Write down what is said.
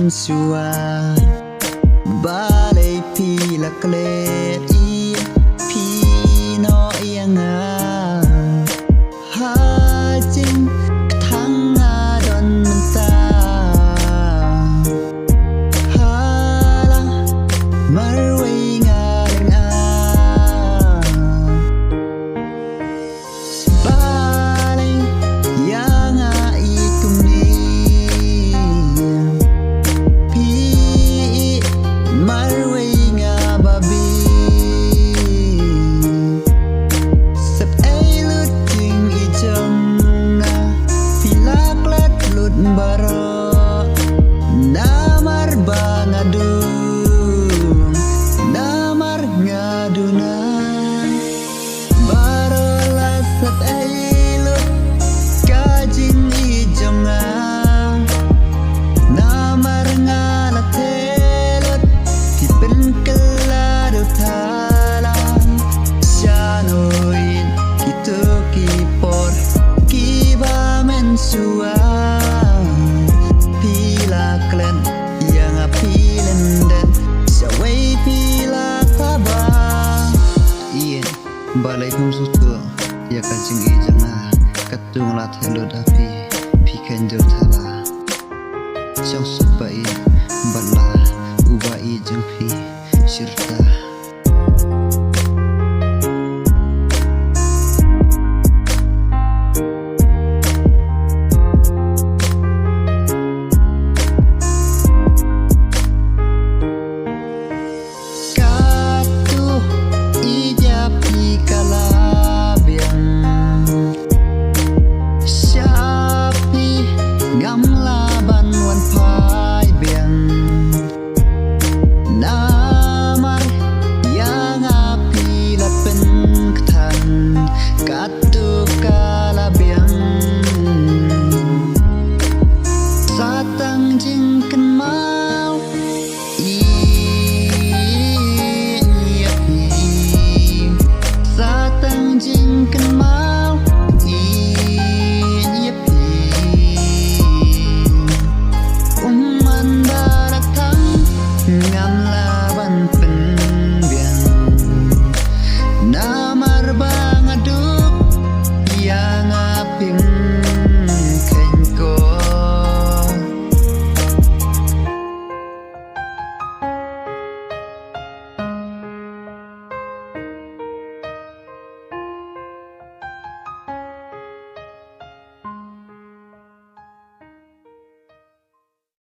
mensua balai pila klet I pino yanga hajing tanga don menta hala marway ngaling balay yanga ikumni pi marway nga babi sep ay luting ijong na pilaklat lut baro namar ba ngadung namar ngadunan baro lasat ay lut kajing ijong na namar ngalatelot tipen keladu talang syanoin itu kipor kiba mensua pila klen yang apilen dan syawai pila taba iya balai kumsutu ya kajing ijana katung latelo dapi pikan jauh tala syang subai bala ubai jengpi syirta